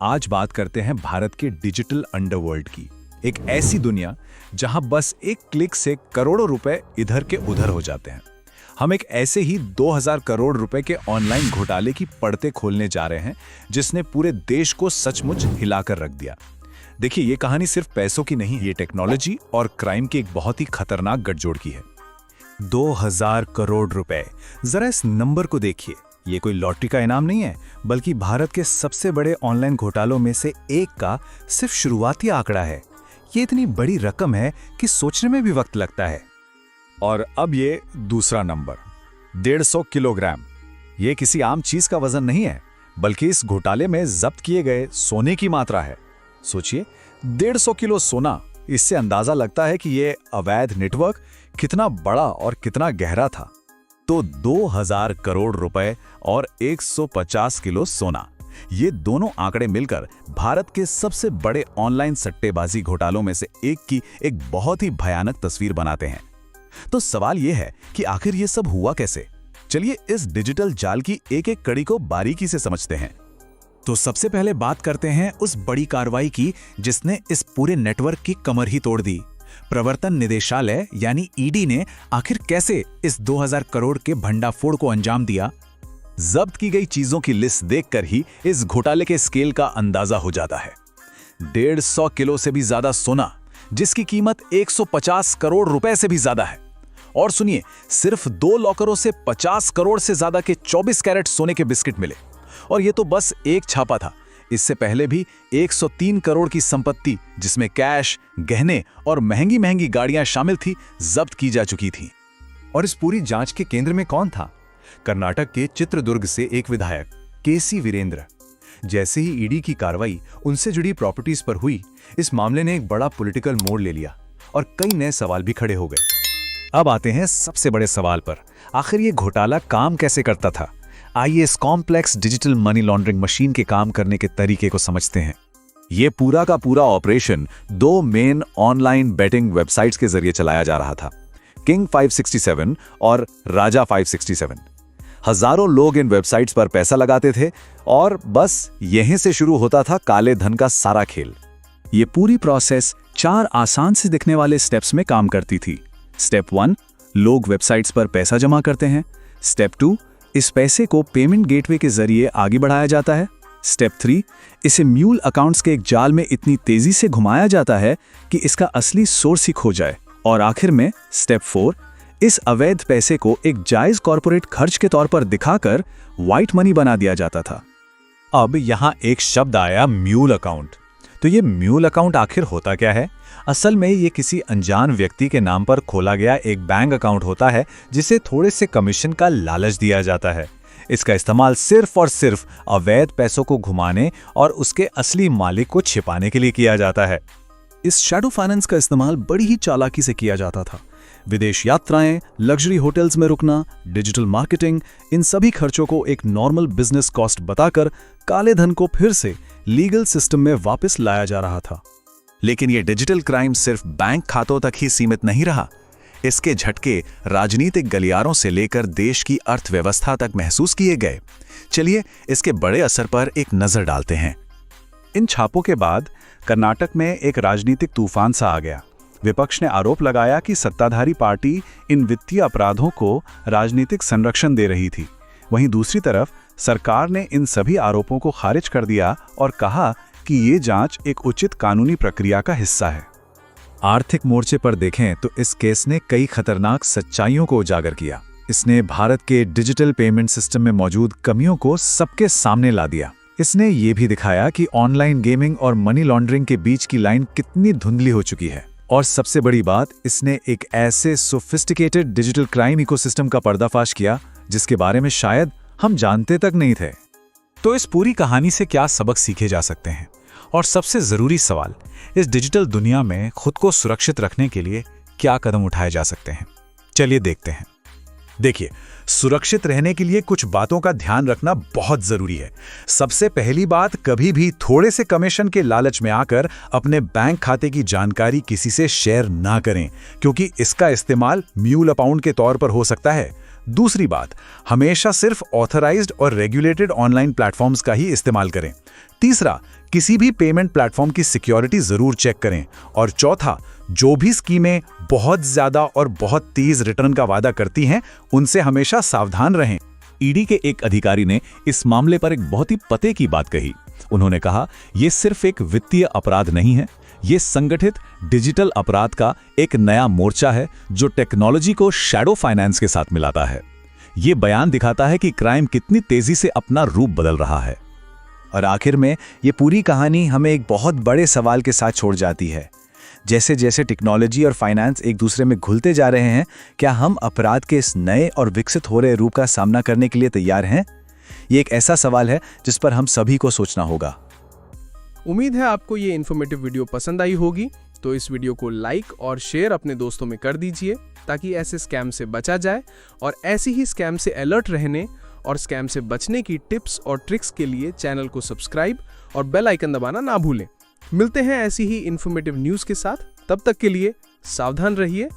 आज बात करते हैं भारत के डिजिटल अंडरवर्ल्ड की। एक ऐसी दुनिया जहां बस एक क्लिक से करोड़ों रुपए इधर के उधर हो जाते हैं। हम एक ऐसे ही 2000 करोड़ रुपए के ऑनलाइन घोटाले की पड़ते खोलने जा रहे हैं, जिसने पूरे देश को सचमुच हिलाकर रख दिया। देखिए, ये कहानी सिर्फ पैसों की नहीं, ये टेक्नोलॉजी और क्राइम की एक बहुत ही खतरनाक गठजोड़ की है। 2000 करोड़ रुपए, जरा इस नंबर को देखिए। ये कोई लॉटरी का इनाम नहीं है, बल्कि भारत के सबसे बड़े ऑनलाइन घोटालों में से एक का सिर्फ शुरुआती आंकड़ा है। ये इतनी बड़ी रकम है कि सोचने में भी वक्त लगता है। और अब ये दूसरा नंबर, 150 किलोग्राम। ये किसी आम चीज का वजन नहीं है, बल्कि इस घोटाले में जब्त किए गए सोने की मात्रा है। सोचिए, 150 किलो सोना। इससे अंदाजा लगता है कि ये अवैध नेटवर्क कितना बड़ा और कितना गहरा था। तो 2000 करोड़ रुपए और 150 किलो सोना, ये दोनों आंकड़े मिलकर भारत के सबसे बड़े ऑनलाइन सट्टेबाजी घोटालों में से एक की एक बहुत ही भयानक तस्वीर बनाते हैं। तो सवाल यह है कि आखिर ये सब हुआ कैसे? चलिए इस डिजिटल जाल की एक एक कड़ी को बारीकी से समझते हैं। तो सबसे पहले बात करते हैं उस बड़ी कार्रवाई की जिसने इस पूरे नेटवर्क की कमर ही तोड़ दी। प्रवर्तन निदेशालय यानी ईडी ने आखिर कैसे इस 2000 करोड़ के भंडाफोड़ को अंजाम दिया? जब्त की गई चीजों की लिस्ट देखकर ही इस घोटाले के स्केल का अंदाजा हो जाता है। 150 किलो से भी ज्यादा सोना, जिसकी कीमत 150 करोड़ रुपए से भी ज्यादा है। और सुनिए, सिर्फ 2 लॉकरों से 50 करोड़ से ज्यादा के 24 कैरेट सोने के बिस्किट मिले। और ये तो बस एक छापा था। इससे पहले भी 103 करोड़ की संपत्ति, जिसमें कैश, गहने और महंगी महंगी गाड़ियां शामिल थी, जब्त की जा चुकी थी। और इस पूरी जांच के केंद्र में कौन था? कर्नाटक के चित्रदुर्ग से एक विधायक केसी वीरेंद्र। जैसे ही ईडी की कार्रवाई उनसे जुड़ी प्रॉपर्टीज पर हुई, इस मामले ने एक बड़ा पॉलिटिकल मोड़ ले लिया और कई नए सवाल भी खड़े हो गए। अब आते हैं सबसे बड़े सवाल पर। आखिर ये घोटाला काम कैसे करता था? आइए इस complex digital money laundering machine के काम करने के तरीके को समझते हैं। यह पूरा का पूरा operation 2 main online betting websites के जरिए चलाया जा रहा था, किंग 567 और राजा 567। हजारों लोग इन वेबसाइट्स पर पैसा लगाते थे और बस यहीं से शुरू होता था काले धन का सारा खेल। ये पूरी प्रोसेस 4 आसान से दिखने वाले स्टेप्स में काम करती थी। स्टेप 1, लोग वेबसाइट्स पर पैसा जमा करते हैं। स्टेप 2, इस पैसे को पेमेंट गेटवे के जरिए आगे बढ़ाया जाता है। स्टेप 3, इसे म्यूल अकाउंट्स के एक जाल में इतनी तेजी से घुमाया जाता है कि इसका असली सोर्स ही खो जाए। और आखिर में स्टेप 4, इस अवैध पैसे को एक जायज कॉर्पोरेट खर्च के तौर पर दिखाकर व्हाइट मनी बना दिया जाता था। अब यहां एक शब्द आया, म्यूल अकाउंट। तो ये म्यूल अकाउंट आखिर होता क्या है? असल में ये किसी अनजान व्यक्ति के नाम पर खोला गया एक बैंक अकाउंट होता है, जिसे थोड़े से कमीशन का लालच दिया जाता है। इसका इस्तेमाल सिर्फ और सिर्फ अवैध पैसों को घुमाने और उसके असली मालिक को छिपाने के लिए किया जाता है। इस शैडो फाइनेंस का इस्तेमाल बड़ी ही चालाकी से किया जाता था। विदेश यात्राएं, लग्जरी होटल्स में रुकना, डिजिटल मार्केटिंग, इन सभी खर्चों को एक नॉर्मल बिजनेस कॉस्ट बताकर काले धन को फिर से लीगल सिस्टम में वापस लाया जा रहा था। लेकिन यह डिजिटल क्राइम सिर्फ बैंक खातों तक ही सीमित नहीं रहा। इसके झटके राजनीतिक गलियारों से लेकर देश की अर्थव्यवस्था तक महसूस किए गए। चलिए इसके बड़े असर पर एक नजर डालते हैं। इन छापों के बाद कर्नाटक में एक राजनीतिक तूफान सा आ गया। विपक्ष ने आरोप लगाया कि सत्ताधारी पार्टी इन वित्तीय अपराधों को राजनीतिक संरक्षण दे रही थी। वहीं दूसरी तरफ सरकार ने इन सभी आरोपों को खारिज कर दिया और कहा कि ये जांच एक उचित कानूनी प्रक्रिया का हिस्सा है। आर्थिक मोर्चे पर देखें तो इस केस ने कई खतरनाक सच्चाइयों को उजागर किया। इसने भारत के डिजिटल पेमेंट सिस्टम में मौजूद कमियों को सबके सामने ला दिया। इसने ये भी दिखाया कि ऑनलाइन गेमिंग और मनी लॉन्ड्रिंग के बीच की लाइन कितनी धुंधली हो चुकी है। और सबसे बड़ी बात, इसने एक ऐसे सोफिस्टिकेटेड डिजिटल क्राइम इकोसिस्टम का पर्दाफाश किया जिसके बारे में शायद हम जानते तक नहीं थे। तो इस पूरी कहानी से क्या सबक सीखे जा सकते हैं? और सबसे जरूरी सवाल, इस डिजिटल दुनिया में खुद को सुरक्षित रखने के लिए क्या कदम उठाए जा सकते हैं? चलिए देखते हैं। देखिए, सुरक्षित रहने के लिए कुछ बातों का ध्यान रखना बहुत जरूरी है। सबसे पहली बात, कभी भी थोड़े से कमीशन के लालच में आकर अपने बैंक खाते की जानकारी किसी से शेयर ना करें, क्योंकि इसका इस्तेमाल म्यूल अकाउंट के तौर पर हो सकता है। दूसरी बात, हमेशा सिर्फ ऑथराइज्ड और रेगुलेटेड ऑनलाइन प्लेटफॉर्म्स का ही इस्तेमाल करें। तीसरा, किसी भी पेमेंट प्लेटफॉर्म की सिक्योरिटी जरूर चेक करें। और चौथा, जो भी स्कीमें बहुत ज्यादा और बहुत तेज रिटर्न का वादा करती हैं, उनसे हमेशा सावधान रहें। ईडी के एक अधिकारी ने इस मामले पर एक बहुत ही पते की बात कही। उन्होंने कहा, यह सिर्फ एक वित्तीय अपराध नहीं है, ये संगठित डिजिटल अपराध का एक नया मोर्चा है जो टेक्नोलॉजी को शैडो फाइनेंस के साथ मिलाता है। ये बयान दिखाता है कि क्राइम कितनी तेजी से अपना रूप बदल रहा है। और आखिर में ये पूरी कहानी हमें एक बहुत बड़े सवाल के साथ छोड़ जाती है। जैसे जैसे टेक्नोलॉजी और फाइनेंस एक दूसरे में घुलते जा रहे हैं, क्या हम अपराध के इस नए और विकसित हो रहे रूप का सामना करने के लिए तैयार हैं? ये एक ऐसा सवाल है जिस पर हम सभी को सोचना होगा। उम्मीद है आपको ये इन्फॉर्मेटिव वीडियो पसंद आई होगी, तो इस वीडियो को लाइक और शेयर अपने दोस्तों में कर दीजिए ताकि ऐसे स्कैम से बचा जाए। और ऐसी ही स्कैम से अलर्ट रहने और स्कैम से बचने की टिप्स और ट्रिक्स के लिए चैनल को सब्सक्राइब और बेल आइकन दबाना ना भूलें। मिलते हैं ऐसी ही इन्फॉर्मेटिव न्यूज़ के साथ, तब तक के लिए सावधान रहिए।